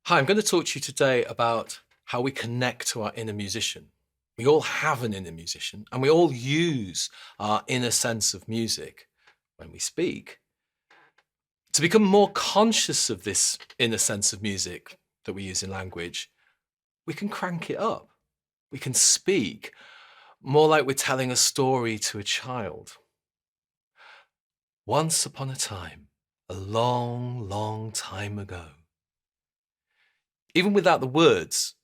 Hi, I'm going to talk to you today about how we connect to our inner musician. We all have an inner musician, and we all use our inner sense of music when we speak. To become more conscious of this inner sense of music that we use in language, we can crank it up. We can speak more like we're telling a story to a child. Once upon a time, a long, long time ago. Even without the words,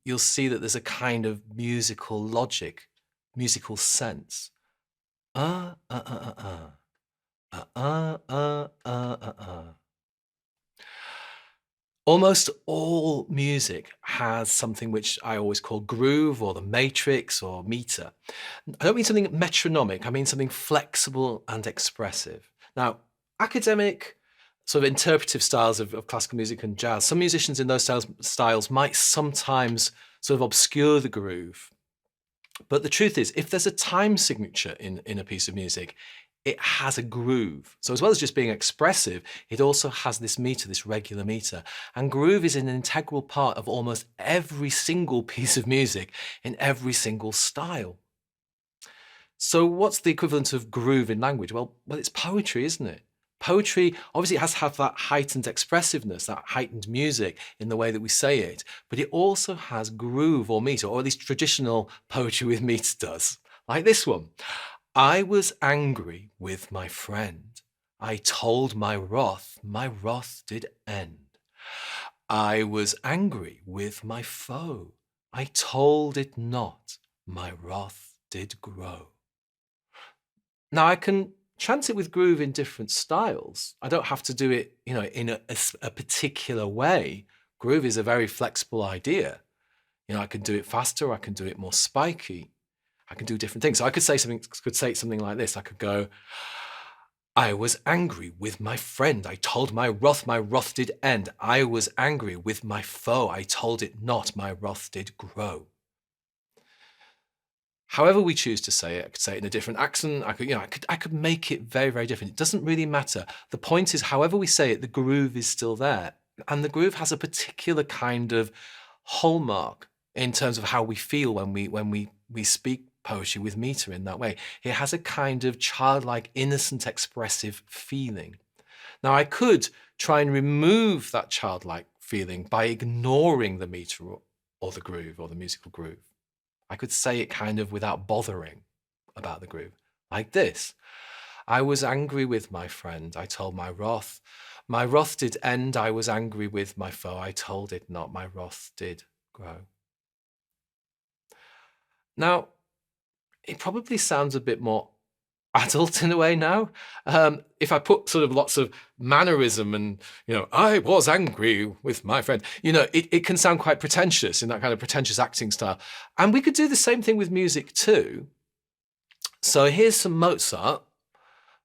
you'll see that there's a kind of musical logic, musical sense. Uh, uh, uh, uh, uh. Almost all music has something which I always call groove or the matrix or meter. I don't mean something metronomic, I mean something flexible and expressive. Now, academic, sort of interpretive styles of classical music and jazz, some musicians in those styles might sometimes sort of obscure the groove. But the truth is, if there's a time signature in a piece of music, it has a groove. So as well as just being expressive, it also has this meter, this regular meter. And groove is an integral part of almost every single piece of music in every single style. So what's the equivalent of groove in language? Well, it's poetry, isn't it? Poetry, obviously it has to have that heightened expressiveness, that heightened music in the way that we say it, but it also has groove or meter, or at least traditional poetry with meter does, like this one. I was angry with my friend. I told my wrath did end. I was angry with my foe. I told it not, my wrath did grow. Now I can chant it with groove in different styles. I don't have to do it, in a particular way. Groove is a very flexible idea. I can do it faster, I can do it more spiky. I can do different things. So I could say something like this. I could go, I was angry with my friend. I told my wrath did end. I was angry with my foe. I told it not, my wrath did grow. However we choose to say it, I could say it in a different accent. I could make it very, very different. It doesn't really matter. The point is, however we say it, the groove is still there. And the groove has a particular kind of hallmark in terms of how we feel when we speak poetry with meter in that way. It has a kind of childlike, innocent, expressive feeling. Now, I could try and remove that childlike feeling by ignoring the meter or the groove or the musical groove. I could say it kind of without bothering about the groove, like this. I was angry with my friend. I told my wrath. My wrath did end. I was angry with my foe. I told it not. My wrath did grow. Now, it probably sounds a bit more adult in a way now. If I put sort of lots of mannerism and, I was angry with my friend, it can sound quite pretentious in that kind of pretentious acting style. And we could do the same thing with music too. So here's some Mozart.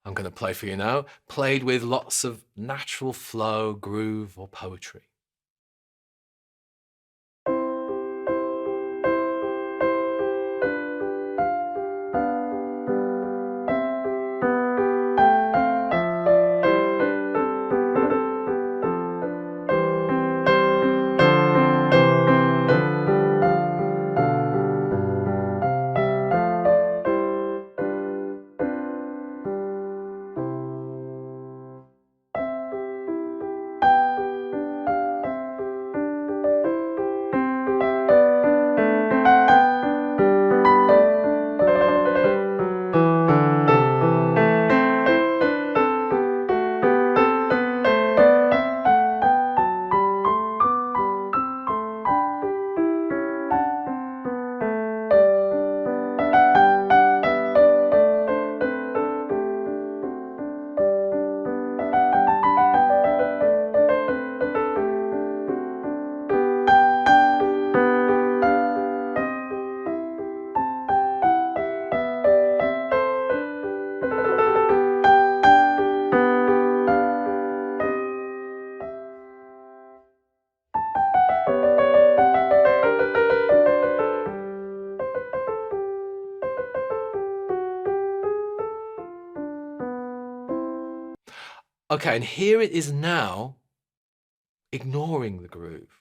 I'm going to play for you now, played with lots of natural flow, groove, or poetry. Okay, and here it is now ignoring the groove.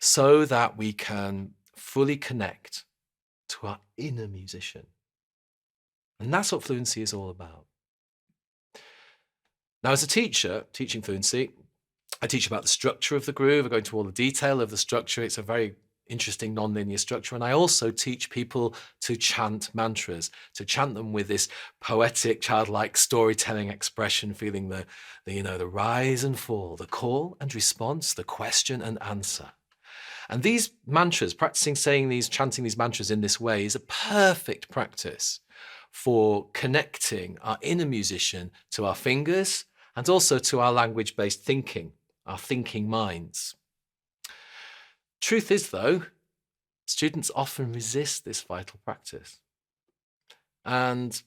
so that we can fully connect to our inner musician. And that's what fluency is all about. Now, as a teacher, teaching fluency, I teach about the structure of the groove. I go into all the detail of the structure. It's a very interesting nonlinear structure. And I also teach people to chant mantras, to chant them with this poetic, childlike storytelling expression, feeling the rise and fall, the call and response, the question and answer. And these mantras, practicing saying these, chanting these mantras in this way is a perfect practice for connecting our inner musician to our fingers and also to our language-based thinking, our thinking minds. Truth is, though, students often resist this vital practice. And,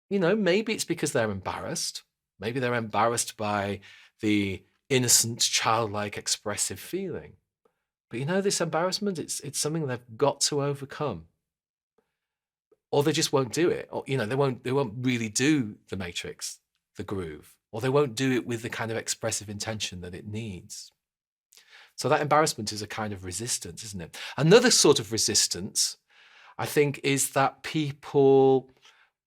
maybe it's because they're embarrassed. Maybe they're embarrassed by the innocent, childlike, expressive feeling. But this embarrassment, it's something they've got to overcome. Or they just won't do it. Or, they won't really do the matrix, the groove, or they won't do it with the kind of expressive intention that it needs. So that embarrassment is a kind of resistance, isn't it? Another sort of resistance, I think, is that people,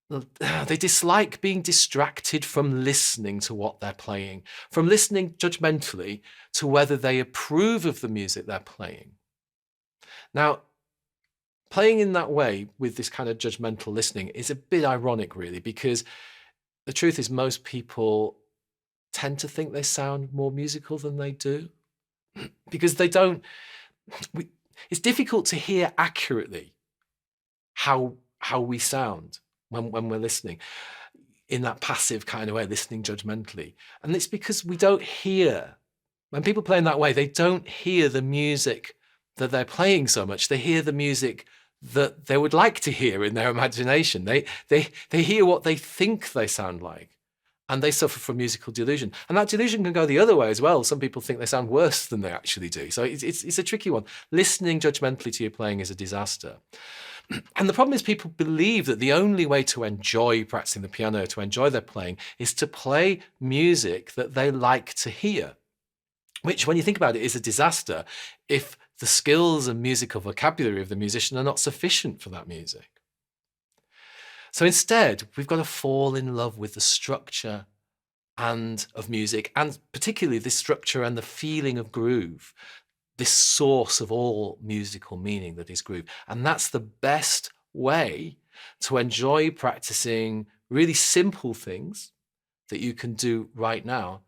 they dislike being distracted from listening to what they're playing, from listening judgmentally to whether they approve of the music they're playing. Now, playing in that way with this kind of judgmental listening is a bit ironic, really, because the truth is most people tend to think they sound more musical than they do. Because they don't, it's difficult to hear accurately how we sound when we're listening in that passive kind of way, listening judgmentally. And it's because we don't hear, when people play in that way, they don't hear the music that they're playing so much. They hear the music that they would like to hear in their imagination. They hear what they think they sound like. And they suffer from musical delusion. And that delusion can go the other way as well. Some people think they sound worse than they actually do. So it's a tricky one. Listening judgmentally to your playing is a disaster. And the problem is people believe that the only way to enjoy practicing the piano, to enjoy their playing, is to play music that they like to hear, which, when you think about it, is a disaster if the skills and musical vocabulary of the musician are not sufficient for that music. So instead, we've got to fall in love with the structure of music, and particularly the structure and the feeling of groove, this source of all musical meaning that is groove. And that's the best way to enjoy practicing really simple things that you can do right now.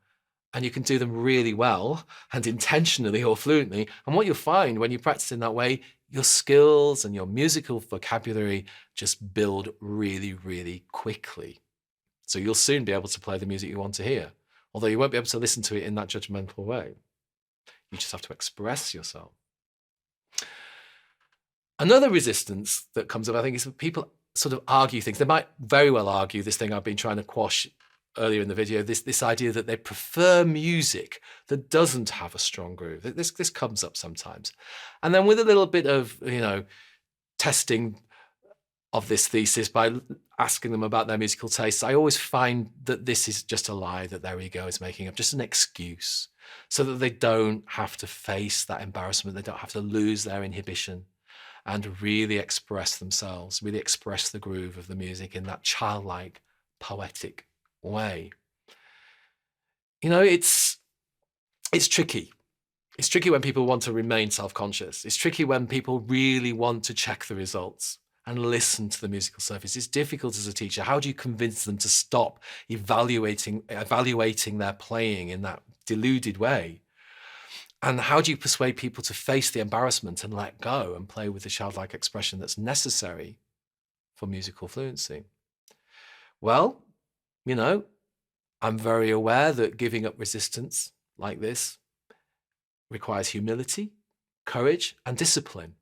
And you can do them really well and intentionally or fluently. And what you'll find when you practice in that way, your skills and your musical vocabulary just build really, really quickly. So you'll soon be able to play the music you want to hear, although you won't be able to listen to it in that judgmental way. You just have to express yourself. Another resistance that comes up, I think, is that people sort of argue things. They might very well argue this thing I've been trying to quash earlier in the video, this idea that they prefer music that doesn't have a strong groove. This comes up sometimes. And then with a little bit of, testing of this thesis by asking them about their musical tastes, I always find that this is just a lie that their ego is making up, just an excuse, so that they don't have to face that embarrassment. They don't have to lose their inhibition and really express themselves, really express the groove of the music in that childlike, poetic way. It's tricky. It's tricky when people want to remain self-conscious. It's tricky when people really want to check the results and listen to the musical surface. It's difficult as a teacher. How do you convince them to stop evaluating their playing in that deluded way? And how do you persuade people to face the embarrassment and let go and play with the childlike expression that's necessary for musical fluency? Well, I'm very aware that giving up resistance like this requires humility, courage, and discipline.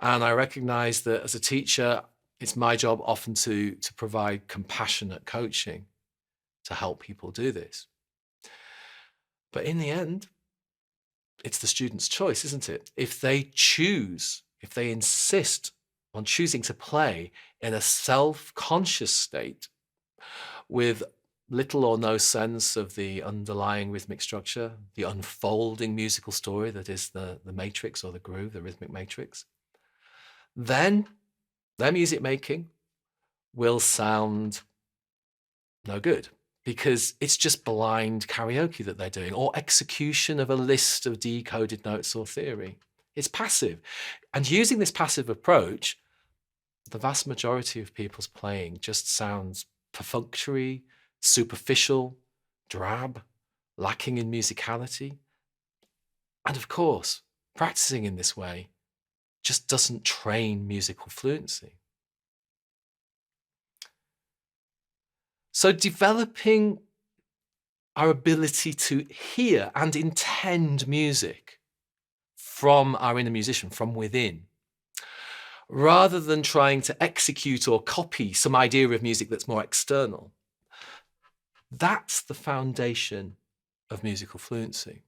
And I recognize that as a teacher, it's my job often to provide compassionate coaching to help people do this. But in the end, it's the student's choice, isn't it? If they insist on choosing to play in a self-conscious state with little or no sense of the underlying rhythmic structure, the unfolding musical story that is the matrix or the groove, the rhythmic matrix, then their music making will sound no good because it's just blind karaoke that they're doing or execution of a list of decoded notes or theory. It's passive. And using this passive approach, the vast majority of people's playing just sounds perfunctory, superficial, drab, lacking in musicality. And of course, practicing in this way just doesn't train musical fluency. So developing our ability to hear and intend music from our inner musician, from within, rather than trying to execute or copy some idea of music that's more external. That's the foundation of musical fluency.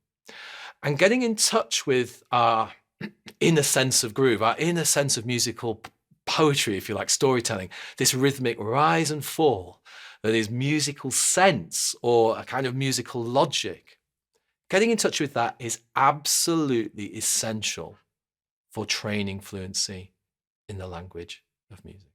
And getting in touch with our inner sense of groove, our inner sense of musical poetry, if you like, storytelling, this rhythmic rise and fall that is musical sense or a kind of musical logic. Getting in touch with that is absolutely essential for training fluency in the language of music.